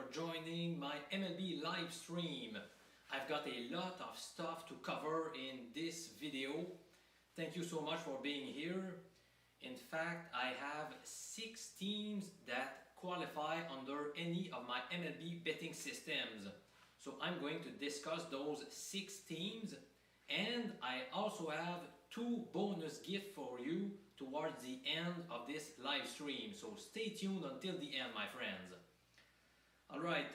for joining my MLB live stream. I've got a lot of stuff to cover in this video. Thank you so much for being here. In fact, I have 6 teams that qualify under any of my MLB betting systems. So I'm going to discuss those 6 teams, and I also have 2 bonus gifts for you towards the end of this live stream. So stay tuned until the end, my friends. Alright,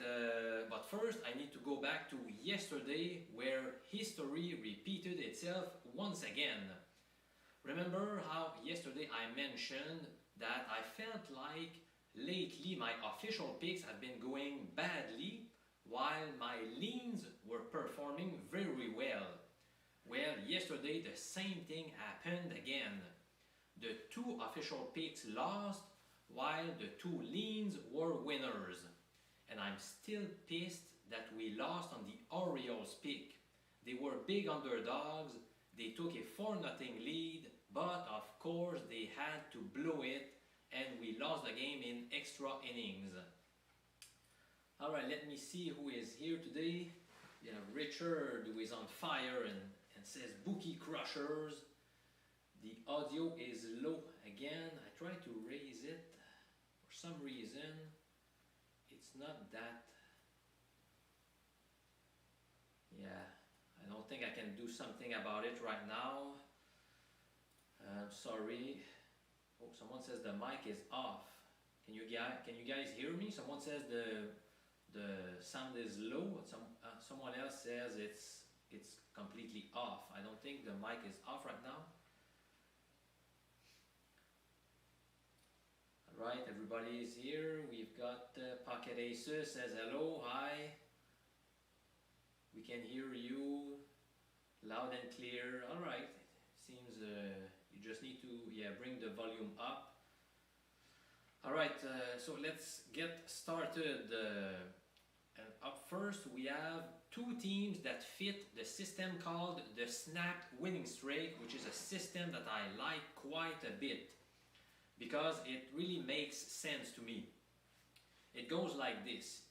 but first I need to go back to yesterday, where history repeated itself once again. Remember how yesterday I mentioned that I felt like lately my official picks have been going badly while my leans were performing very well. Well, yesterday the same thing happened again. The 2 official picks lost while the 2 leans were winners. And I'm still pissed that we lost on the Orioles pick. They were big underdogs, they took a 4-0 lead, but of course they had to blow it and we lost the game in extra innings. Alright, let me see who is here today. We have Richard, who is on fire and says Bookie Crushers. The audio is low again. I try to raise it. For some reason, it's not that. Yeah, I don't think I can do something about it right now. I'm sorry. Oh, someone says the mic is off. Can you guys hear me? Someone says the sound is low. Someone else says it's completely off. I don't think the mic is off right now. Alright, everybody is here. We've got Pocket Aces says hello, hi. We can hear you loud and clear. Alright, seems you just need to bring the volume up. Alright, so let's get started. And up first we have 2 teams that fit the system called the snapped winning streak, which is a system that I like quite a bit because it really makes sense to me. It goes like this.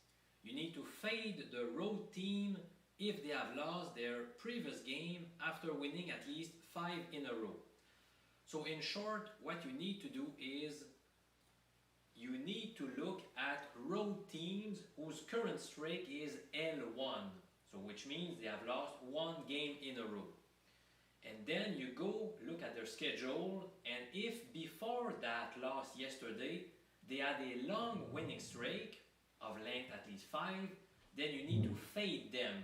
You need to fade the road team if they have lost their previous game after winning at least 5 in a row. So in short, what you need to do is you need to look at road teams whose current streak is L1, so which means they have lost 1 game in a row. And then you go look at their schedule, and if before that loss yesterday they had a long winning streak of length at least 5, then you need to fade them.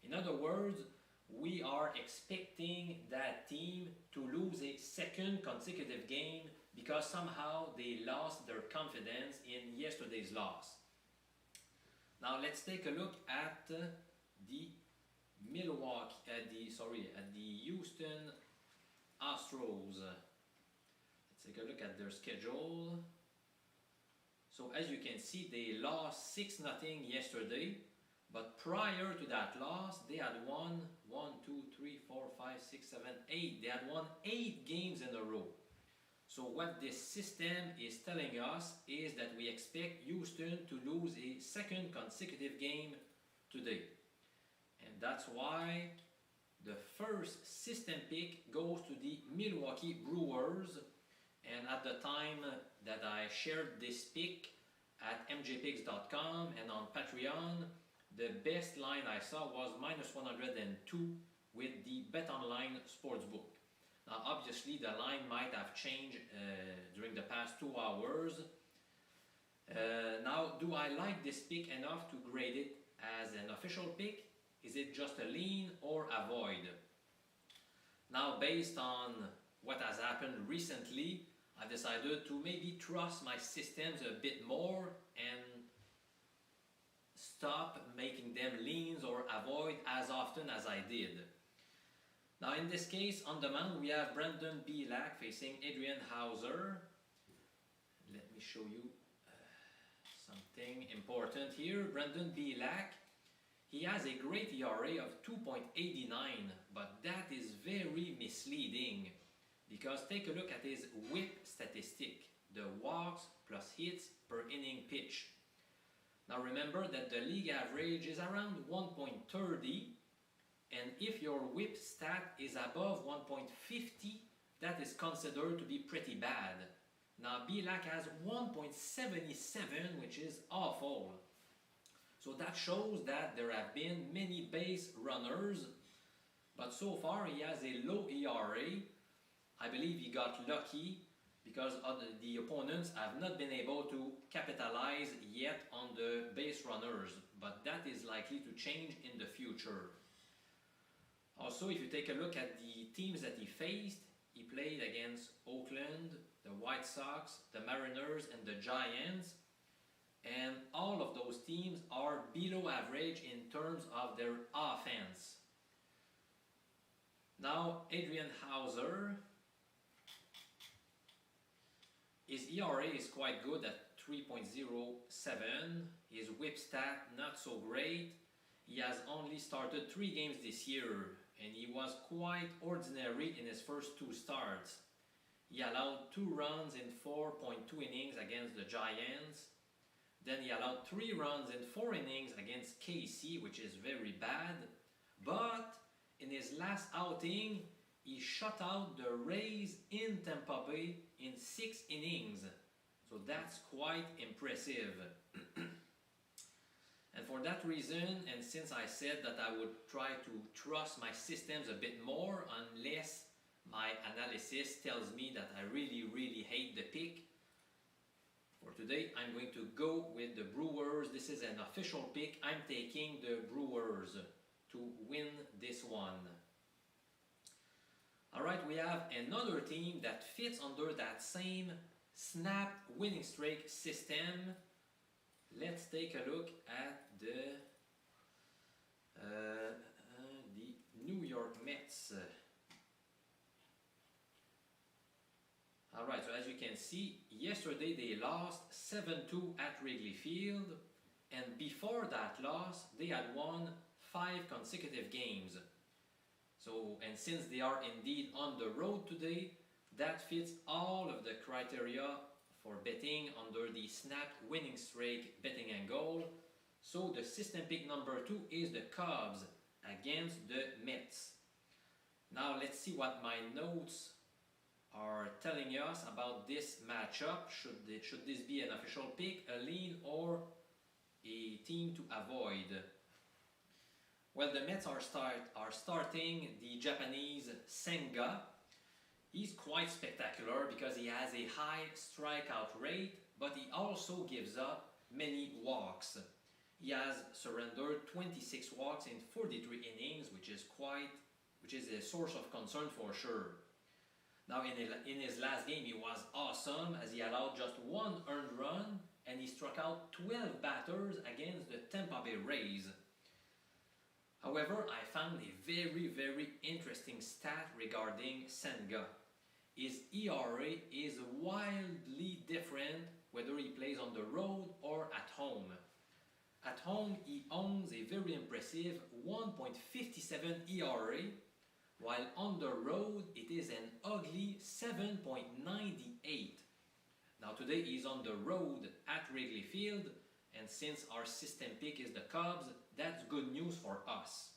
In other words, we are expecting that team to lose a 2nd consecutive game because somehow they lost their confidence in yesterday's loss. Now let's take a look at the Houston Astros. Let's take a look at their schedule. So as you can see, they lost 6-0 yesterday, but prior to that loss, they had won 8. They had won 8 games in a row. So what this system is telling us is that we expect Houston to lose a 2nd consecutive game today. And that's why the first system pick goes to the Milwaukee Brewers. And at the time that I shared this pick at mjpicks.com and on Patreon, the best line I saw was -102 with the BetOnline Sportsbook. Now obviously the line might have changed during the past 2 hours. Now, do I like this pick enough to grade it as an official pick? Is it just a lean or avoid? Now, based on what has happened recently, I decided to maybe trust my systems a bit more and stop making them leans or avoid as often as I did. Now in this case, on the mound we have Brandon Bielak facing Adrian Hauser. Let me show you something important here. Brandon Bielak, he has a great ERA of 2.89, but that is very misleading because take a look at his whip statistic, the walks plus hits per inning pitch. Now remember that the league average is around 1.30, and if your whip stat is above 1.50, that is considered to be pretty bad. Now Bielak has 1.77, which is awful. So that shows that there have been many base runners, but so far he has a low ERA. I believe he got lucky because the opponents have not been able to capitalize yet on the base runners, but that is likely to change in the future. Also, if you take a look at the teams that he faced, he played against Oakland, the White Sox, the Mariners, and the Giants, and all of those teams are below average in terms of their offense. Now, Adrian Hauser, his ERA is quite good at 3.07. His whip stat not so great. He has only started 3 games this year, and he was quite ordinary in his first 2 starts. He allowed 2 runs in 4.2 innings against the Giants. Then he allowed 3 runs in 4 innings against KC, which is very bad. But in his last outing, he shut out the Rays in Tampa Bay in 6 innings. So that's quite impressive. And for that reason, and since I said that I would try to trust my systems a bit more unless my analysis tells me that I really hate the pick, for today I'm going to go with the Brewers. This is an official pick. I'm taking the Brewers to win this one. Alright, we have another team that fits under that same snap winning streak system. Let's take a look at the New York Mets. Alright, so as you can see, yesterday they lost 7-2 at Wrigley Field, and before that loss, they had won 5 consecutive games. So, and since they are indeed on the road today, that fits all of the criteria for betting under the snap winning streak betting angle. So the system pick number 2 is the Cubs against the Mets. Now let's see what my notes are telling us about this matchup. Should this be an official pick, a lean, or a team to avoid? Well, the Mets are starting the Japanese Senga. He's quite spectacular because he has a high strikeout rate, but he also gives up many walks. He has surrendered 26 walks in 43 innings, which is a source of concern for sure. Now, in his last game, he was awesome as he allowed just 1 earned run and he struck out 12 batters against the Tampa Bay Rays. However, I found a very interesting stat regarding Senga. His ERA is wildly different whether he plays on the road or at home. At home, he owns a very impressive 1.57 ERA, while on the road, it is an ugly 7.98. Now today, he's on the road at Wrigley Field, and since our system pick is the Cubs, that's good news for us.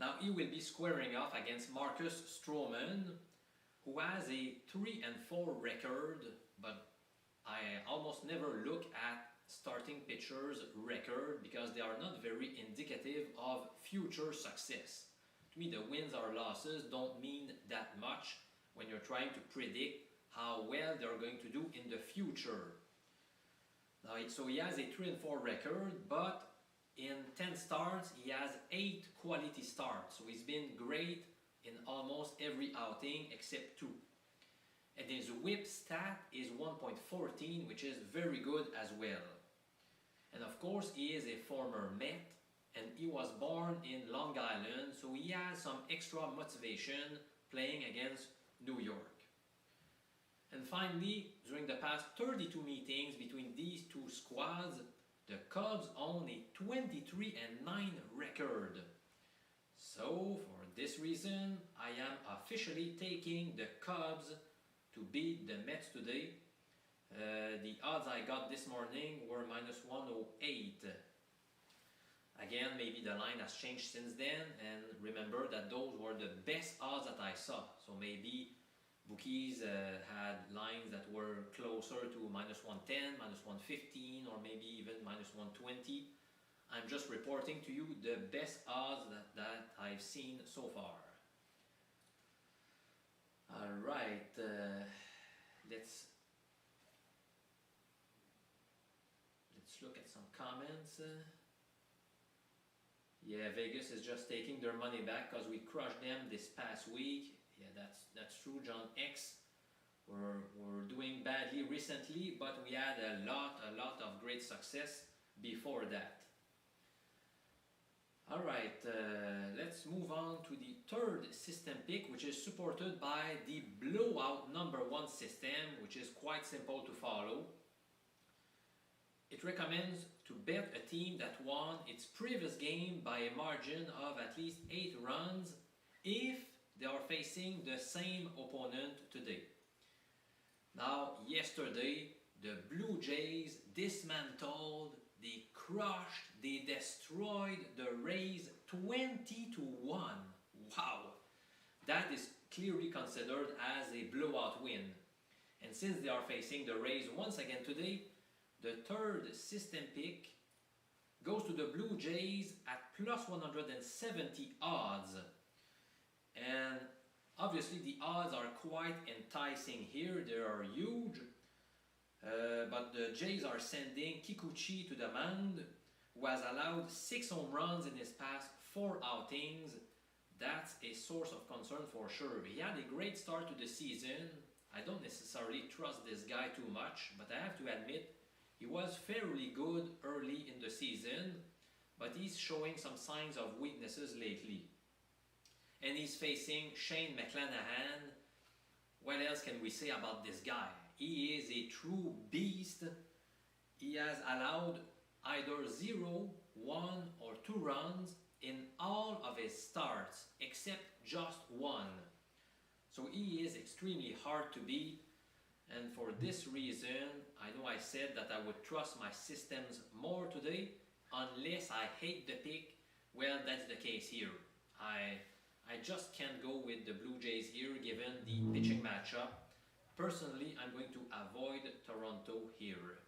Now he will be squaring off against Marcus Stroman, who has a 3-4 record, but I almost never look at starting pitchers' record because they are not very indicative of future success. To me, the wins or losses don't mean that much when you're trying to predict how well they're going to do in the future. Now, so he has a 3-4 record, but in 10 starts, he has 8 quality starts. So he's been great in almost every outing except 2. And his whip stat is 1.14, which is very good as well. And of course, he is a former Met, and he was born in Long Island, so he has some extra motivation playing against New York. And finally, during the past 32 meetings between these two squads, the Cubs own a 23-9 record. So, for this reason, I am officially taking the Cubs to beat the Mets today. The odds I got this morning were minus 108. Again, maybe the line has changed since then, and remember that those were the best odds that I saw. So maybe bookies had lines that were closer to minus 110, minus 115, or maybe even minus 120. I'm just reporting to you the best odds that I've seen so far. Alright, let's look at some comments. Yeah, Vegas is just taking their money back because we crushed them this past week. Yeah, that's true, John X. We're doing badly recently, but we had a lot of great success before that. Alright, let's move on to the third system pick, which is supported by the blowout number 1 system, which is quite simple to follow. It recommends to bet a team that won its previous game by a margin of at least 8 runs if they are facing the same opponent today. Now, yesterday, the Blue Jays dismantled, they crushed, they destroyed the Rays 20-1. Wow! That is clearly considered as a blowout win. And since they are facing the Rays once again today, the third system pick goes to the Blue Jays at plus 170 odds. And obviously the odds are quite enticing here, they are huge. But the Jays are sending Kikuchi to the mound, who has allowed 6 home runs in his past 4 outings. That's a source of concern for sure. He had a great start to the season. I don't necessarily trust this guy too much, but I have to admit, he was fairly good early in the season, but he's showing some signs of weaknesses lately. And he's facing Shane McClanahan. What else can we say about this guy? He is a true beast. He has allowed either 0, 1, or 2 runs in all of his starts, except just 1. So he is extremely hard to beat. And for this reason, I know I said that I would trust my systems more today, unless I hate the pick. Well, that's the case here. I just can't go with the Blue Jays here given the pitching matchup. Personally, I'm going to avoid Toronto here.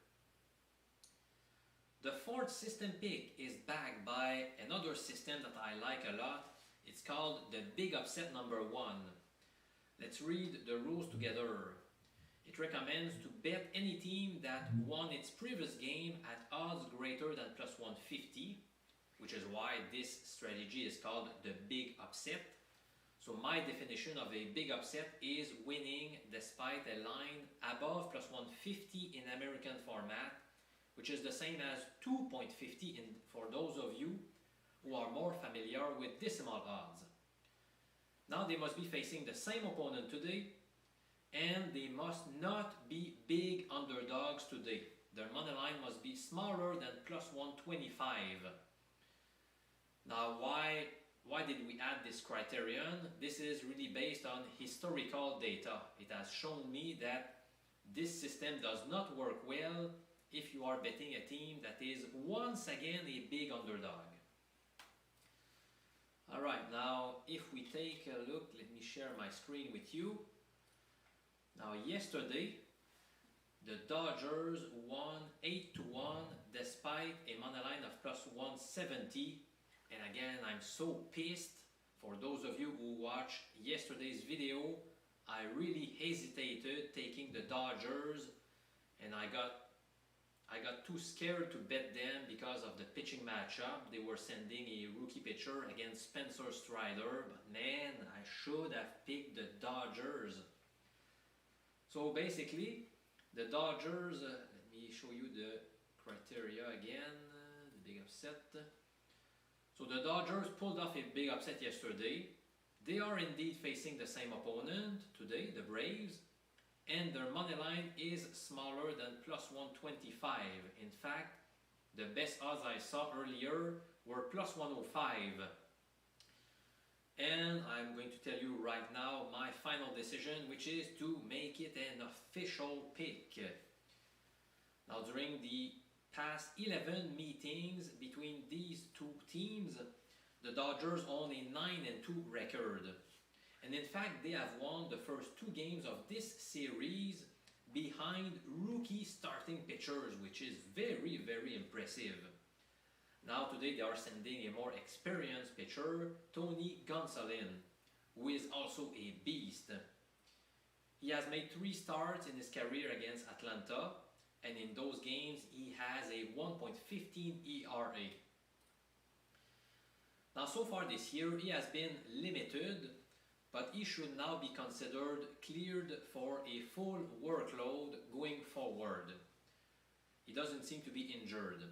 The fourth system pick is backed by another system that I like a lot. It's called the Big Upset number 1. Let's read the rules together. It recommends to bet any team that won its previous game at odds greater than plus 150, which is why this strategy is called the Big Upset. So my definition of a big upset is winning despite a line above plus 150 in American format, which is the same as 2.50 for those of you who are more familiar with decimal odds. Now they must be facing the same opponent today, and they must not be big underdogs today. Their money line must be smaller than plus 125. Now why did we add this criterion? This is really based on historical data. It has shown me that this system does not work well if you are betting a team that is once again a big underdog. Alright, now if we take a look, let me share my screen with you. Now yesterday, the Dodgers won 8-1 despite a money line of plus 170. And again, I'm so pissed. For those of you who watched yesterday's video, I really hesitated taking the Dodgers, and I got too scared to bet them because of the pitching matchup. They were sending a rookie pitcher against Spencer Strider, but man, I should have picked the Dodgers. So basically, the Dodgers, let me show you the criteria again, the big upset. So the Dodgers pulled off a big upset yesterday. They are indeed facing the same opponent today, the Braves, and their money line is smaller than plus 125. In fact, the best odds I saw earlier were plus 105. And I'm going to tell you right now my final decision, which is to make it an official pick. Now, during the past 11 meetings between these two teams, the Dodgers own a 9-2 record. And in fact, they have won the first two games of this series behind rookie starting pitchers, which is very, very impressive. Now today they are sending a more experienced pitcher, Tony Gonsolin, who is also a beast. He has made 3 starts in his career against Atlanta, and in those games he has a 1.15 ERA. Now so far this year he has been limited, but he should now be considered cleared for a full workload going forward. He doesn't seem to be injured.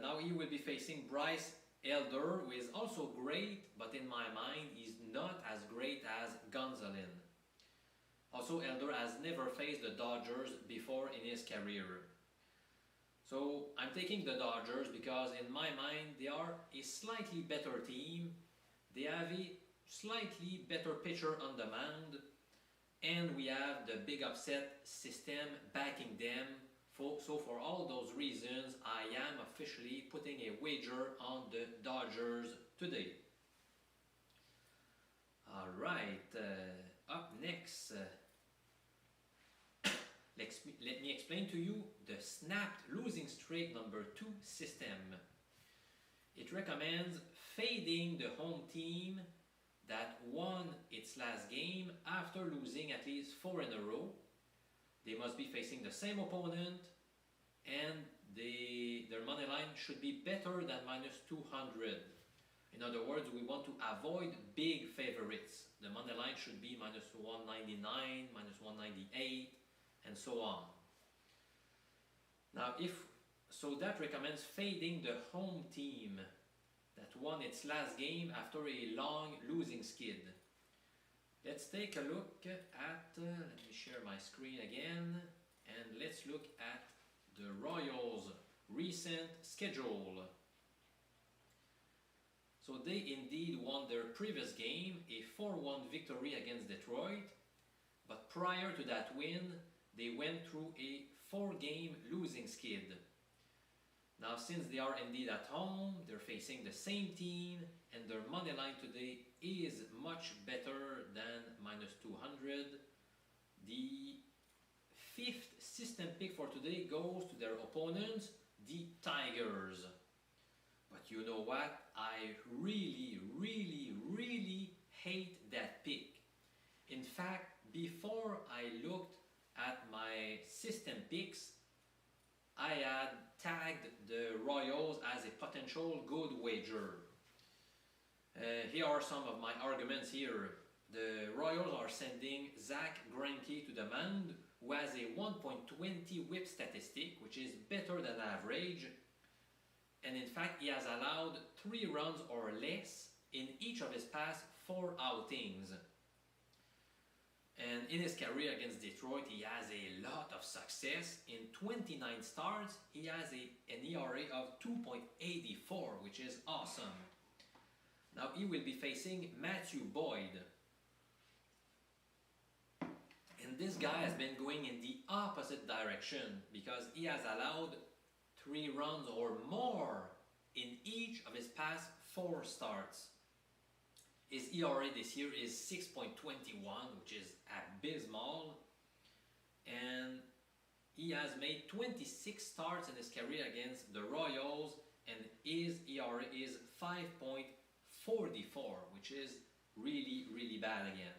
Now he will be facing Bryce Elder, who is also great, but in my mind he's not as great as Gonsolin. Also, Elder has never faced the Dodgers before in his career. So I'm taking the Dodgers because in my mind they are a slightly better team. They have a slightly better pitcher on the mound, and we have the big upset system backing them. So for all those reasons, I am officially putting a wager on the Dodgers today. Alright, up next, let me explain to you the snapped losing streak number 2 system. It recommends fading the home team that won its last game after losing at least 4 in a row. They must be facing the same opponent, and their money line should be better than minus 200. In other words, we want to avoid big favorites. The money line should be minus 199, minus 198, and so on. Now, so that recommends fading the home team that won its last game after a long losing skid. Let's take a look at, let me share my screen again, and let's look at the Royals' recent schedule. So they indeed won their previous game, a 4-1 victory against Detroit, but prior to that win, they went through a 4-game losing skid. Now, since they are indeed at home, they're facing the same team, and their money line today is much better than minus 200. The 5th system pick for today goes to their opponents, the Tigers. But you know what? I really, really, really hate that pick. In fact, before I looked at my system picks, I had tagged the Royals as a potential good wager. Here are some of my arguments here. The Royals are sending Zach Greinke to the mound, who has a 1.20 whip statistic, which is better than average. And in fact, he has allowed 3 runs or less in each of his past 4 outings. And in his career against Detroit, he has a lot of success. In 29 starts, he has an ERA of 2.84, which is awesome. Now he will be facing Matthew Boyd. And this guy has been going in the opposite direction because he has allowed 3 runs or more in each of his past 4 starts. His ERA this year is 6.21, which is abysmal. And he has made 26 starts in his career against the Royals, and his ERA is 5.44, which is really, really bad again.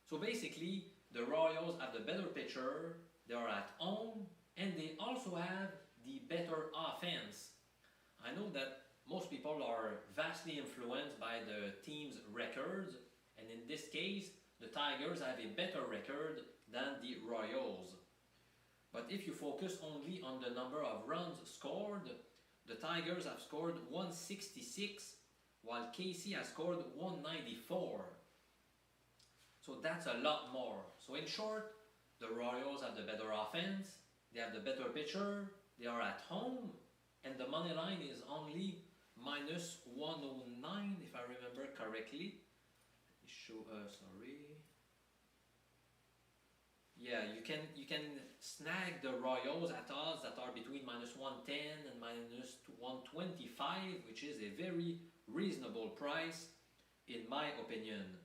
So basically, the Royals have the better pitcher, they are at home, and they also have the better offense. I know that most people are vastly influenced by the team's records, and in this case, the Tigers have a better record than the Royals. But if you focus only on the number of runs scored, the Tigers have scored 166, while KC has scored 194. So that's a lot more. So in short, the Royals have the better offense, they have the better pitcher, they are at home, and the money line is only minus 109, if I remember correctly. Let me show, sorry. Yeah, you can snag the Royals at odds that are between -110 and -125, which is a very reasonable price in my opinion.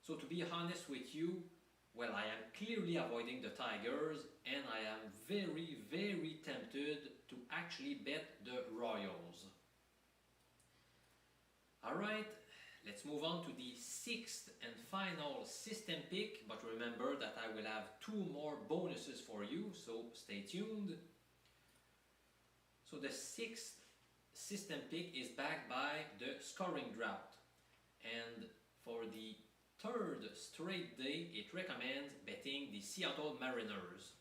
So to be honest with you, well, I am clearly avoiding the Tigers and I am very tempted to actually bet the Royals. Alright, let's move on to the sixth and final system pick, but remember that I will have two more bonuses for you, so stay tuned. So the sixth system pick is backed by the scoring drought, and for the third straight day it recommends betting the Seattle Mariners.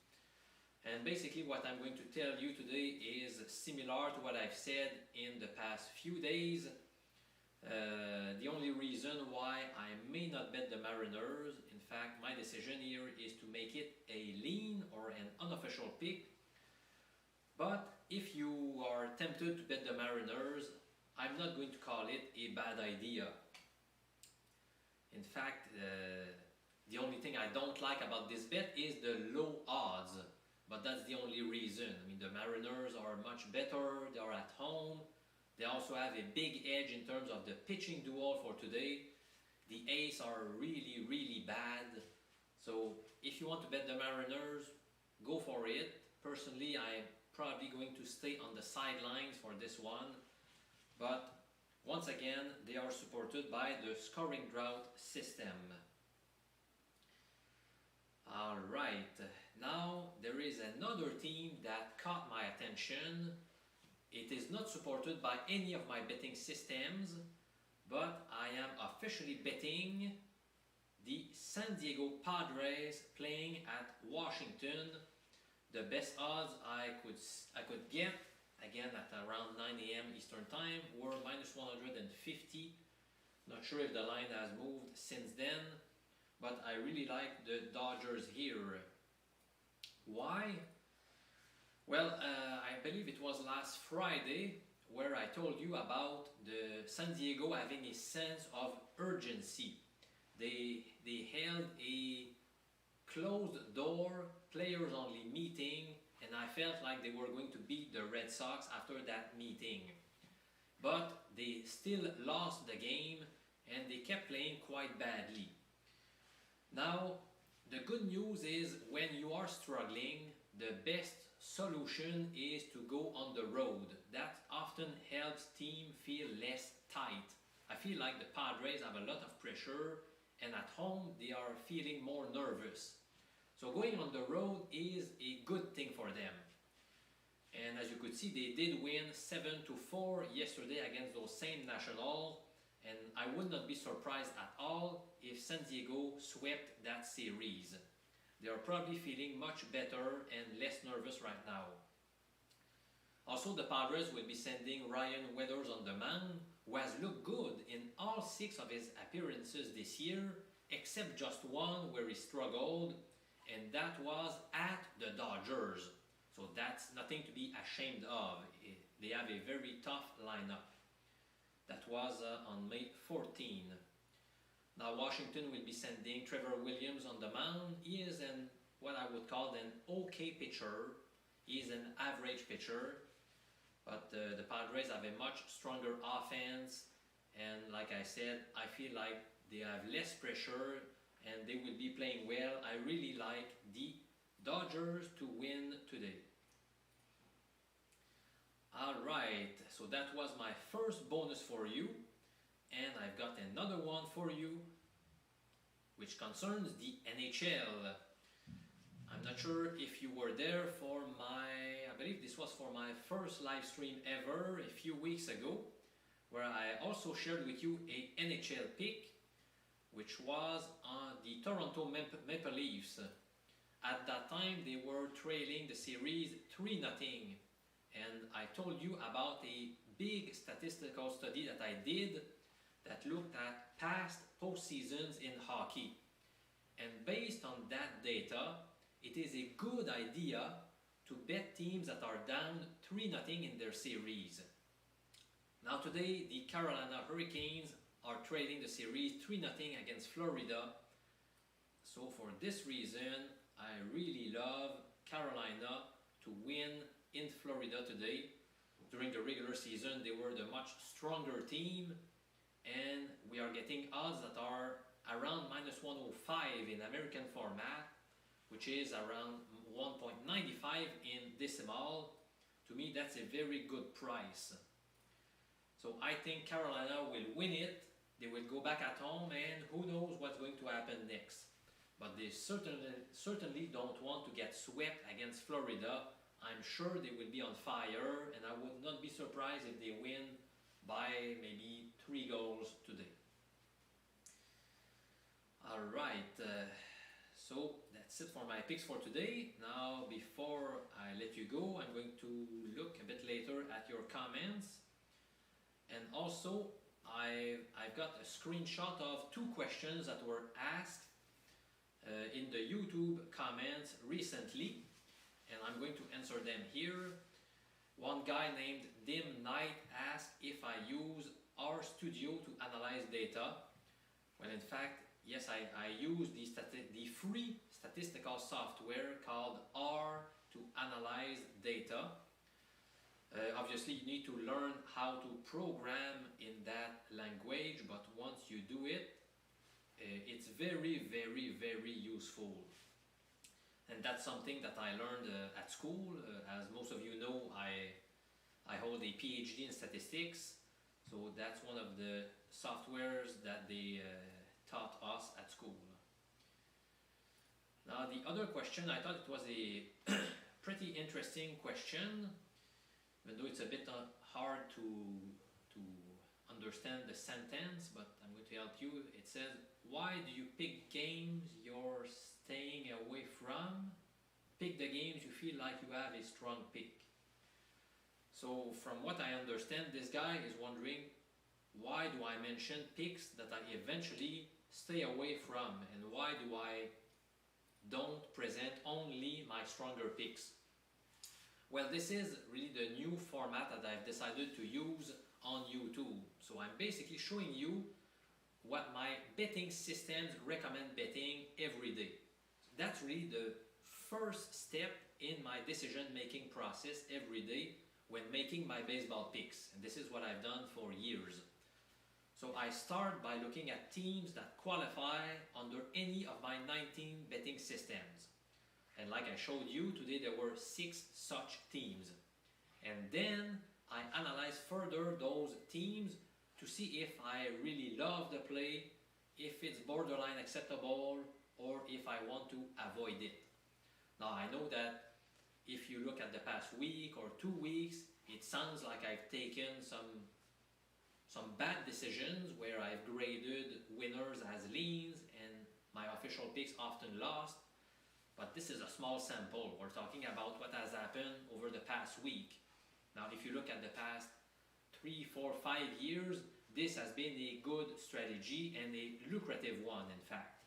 And basically what I'm going to tell you today is similar to what I've said in the past few days. The only reason why I may not bet the Mariners, in fact my decision here is to make it a lean or an unofficial pick. But if you are tempted to bet the Mariners, I'm not going to call it a bad idea. In fact, the only thing I don't like about this bet is the low odds, but that's the only reason. I mean, the Mariners are much better, they are at home. They also have a big edge in terms of the pitching duel for today. The A's are really bad. So if you want to bet the Mariners, go for it. Personally, I'm probably going to stay on the sidelines for this one. But once again, they are supported by the scoring drought system. Alright, now there is another team that caught my attention. It is not supported by any of my betting systems, but I am officially betting the San Diego Padres playing at Washington. The best odds I could get, again at around 9 a.m. Eastern Time, were -150. Not sure if the line has moved since then, but I really like the Dodgers here. Why? Well, I believe it was last Friday where I told you about the San Diego having a sense of urgency. They held a closed door, players only meeting, and I felt like they were going to beat the Red Sox after that meeting. But they still lost the game and they kept playing quite badly. Now, the good news is when you are struggling, the best solution is to go on the road. That often helps team feel less tight. I feel like the Padres have a lot of pressure and at home they are feeling more nervous. So going on the road is a good thing for them. And as you could see, they did win 7-4 yesterday against those same Nationals, and I would not be surprised at all if San Diego swept that series. They are probably feeling much better and less nervous right now. Also, the Padres will be sending Ryan Weathers on the mound, who has looked good in all 6 of his appearances this year, except just one where he struggled, and that was at the Dodgers. So that's nothing to be ashamed of. They have a very tough lineup. That was on May 14. Now Washington will be sending Trevor Williams on the mound. He is what I would call an okay pitcher. He is an average pitcher. But the Padres have a much stronger offense. And like I said, I feel like they have less pressure and they will be playing well. I really like the Dodgers to win today. Alright, so that was my first bonus for you. And I've got another one for you, which concerns the NHL. I'm not sure if you were there for I believe this was for my first live stream ever a few weeks ago, where I also shared with you a NHL pick, which was on the Toronto Maple Leafs. At that time, they were trailing the series 3-0, and I told you about a big statistical study that I did that looked at past postseasons in hockey. And based on that data, it is a good idea to bet teams that are down 3-0 in their series. Now today, the Carolina Hurricanes are trailing the series 3-0 against Florida. So for this reason, I really love Carolina to win in Florida today. During the regular season, they were the much stronger team, and we are getting odds that are around minus 105 in American format, which is around 1.95 in decimal. To me, that's a very good price. So I think Carolina will win it. They will go back at home, and who knows what's going to happen next. But they certainly don't want to get swept against Florida. I'm sure they will be on fire, and I would not be surprised if they win by maybe 3 goals today. Alright, so that's it for my picks for today. Now, before I let you go, I'm going to look a bit later at your comments. And also, I've got a screenshot of 2 questions that were asked in the YouTube comments recently, and I'm going to answer them here. One guy named Dim Knight asked if I use RStudio to analyze data. Well, in fact, yes, I use the free statistical software called R to analyze data. Obviously, you need to learn how to program in that language, but once you do it, it's very, very, very useful. And that's something that I learned at school. As most of you know, I hold a PhD in statistics, so that's one of the softwares that they taught us at school. Now, the other question, I thought it was a pretty interesting question, even though it's a bit hard to understand the sentence, but I'm going to help you. It says, why do you pick games you're staying away from? Pick the games you feel like you have a strong pick. So from what I understand, this guy is wondering, why do I mention picks that I eventually stay away from, and why do I don't present only my stronger picks? Well, this is really the new format that I've decided to use on YouTube. So I'm basically showing you what my betting systems recommend betting every day. That's really the first step in my decision-making process every day when making my baseball picks. And this is what I've done for years. So I start by looking at teams that qualify under any of my 19 betting systems. And like I showed you, today there were 6 such teams. And then I analyze further those teams to see if I really love the play, if it's borderline acceptable, or if I want to avoid it. Now I know that if you look at the past week or 2 weeks, it sounds like I've taken some bad decisions where I've graded winners as leans and my official picks often lost. But this is a small sample. We're talking about what has happened over the past week. Now, if you look at the past 3, 4, 5 years, this has been a good strategy and a lucrative one, in fact.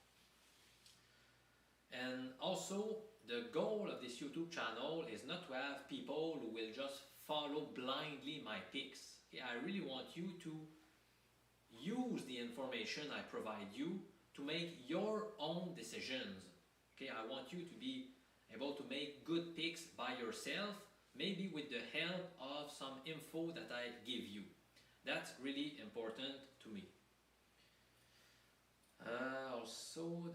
And also, the goal of this YouTube channel is not to have people who will just follow blindly my picks. Okay, I really want you to use the information I provide you to make your own decisions. Okay, I want you to be able to make good picks by yourself, maybe with the help of some info that I give you. That's really important to me. Also,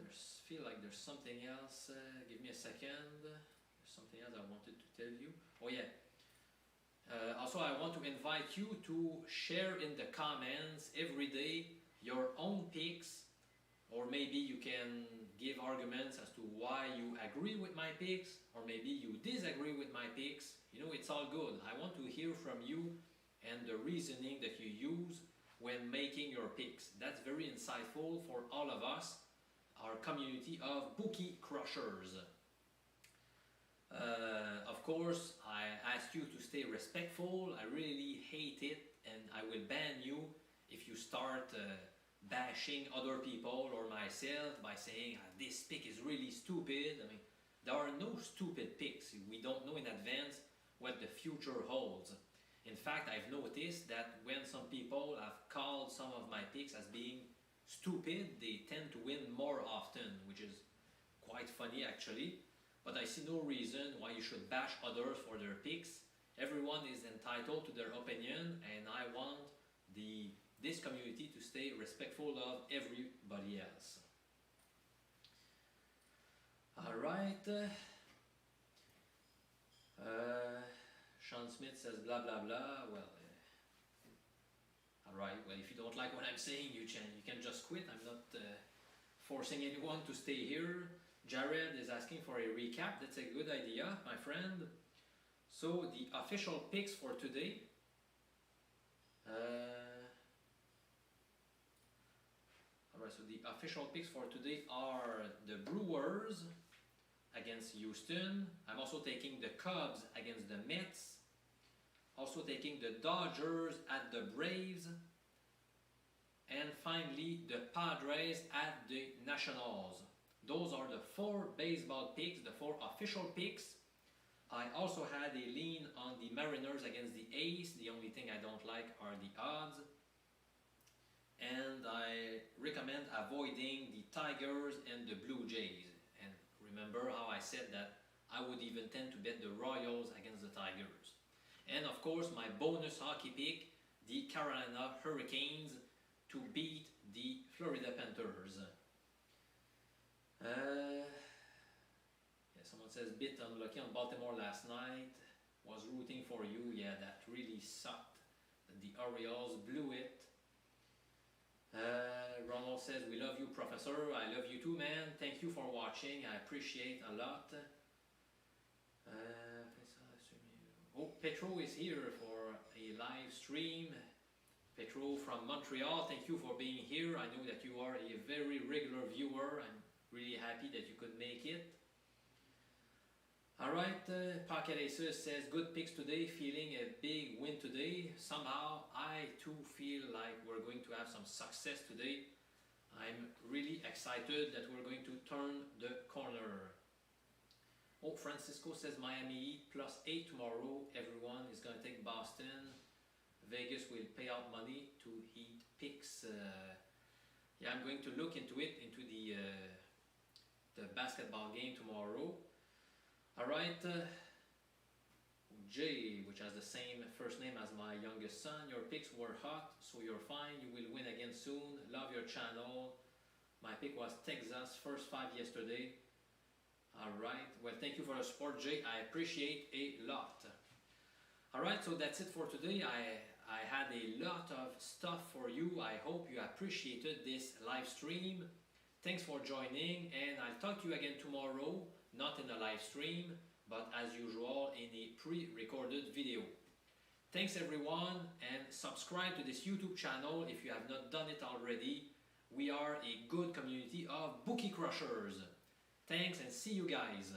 feel like there's something else. Give me a second. There's something else I wanted to tell you. Oh yeah. Also, I want to invite you to share in the comments every day your own picks, or maybe you can give arguments as to why you agree with my picks, or maybe you disagree with my picks. You know, it's all good. I want to hear from you and the reasoning that you use when making your picks. That's very insightful for all of us, our community of bookie crushers. Of course, I ask you to stay respectful. I really hate it, and I will ban you if you start bashing other people or myself by saying this pick is really stupid. I mean, there are no stupid picks. We don't know in advance what the future holds. In fact, I've noticed that when some people have called some of my picks as being stupid, they tend to win more often, which is quite quite funny actually, but I see no reason why you should bash others for their picks. Everyone is entitled to their opinion, and I want this community to stay respectful of everybody else. Alright. Sean Smith says blah blah blah. Well, alright, well, if you don't like what I'm saying, you can just quit. I'm not forcing anyone to stay here. Jared is asking for a recap. That's a good idea, my friend. So the official picks for today. Alright, so the official picks for today are the Brewers against Houston. I'm also taking the Cubs against the Mets. Also taking the Dodgers at the Braves. And finally, the Padres at the Nationals. Those are the 4 baseball picks, the 4 official picks. I also had a lean on the Mariners against the A's. The only thing I don't like are the odds. And I recommend avoiding the Tigers and the Blue Jays. And remember how I said that I would even tend to bet the Royals against the Tigers. And of course, my bonus hockey pick, the Carolina Hurricanes to beat the Florida Panthers. Someone says, bit unlucky on Baltimore last night. Was rooting for you. Yeah, that really sucked. The Orioles blew it. Ronald says, we love you, Professor. I love you too, man. Thank you for watching. I appreciate a lot. Oh, Petro is here for a live stream. Petro from Montreal, thank you for being here. I know that you are a very regular viewer. I'm really happy that you could make it. Alright, Pocket Aces says, good picks today, feeling a big win today. Somehow, I too feel like we're going to have some success today. I'm really excited that we're going to turn the corner. Oh, Francisco says Miami Heat +8 tomorrow. Everyone is going to take Boston. Vegas will pay out money to Heat picks. Yeah, I'm going to look into it, into the basketball game tomorrow. Alright, Jay, which has the same first name as my youngest son. Your picks were hot, so you're fine. You will win again soon. Love your channel. My pick was Texas, first 5 yesterday. Alright, well, thank you for the support, Jay. I appreciate a lot. Alright, so that's it for today. I had a lot of stuff for you. I hope you appreciated this live stream. Thanks for joining, and I'll talk to you again tomorrow. Not in a live stream, but as usual in a pre-recorded video. Thanks everyone, and subscribe to this YouTube channel if you have not done it already. We are a good community of bookie crushers. Thanks and see you guys.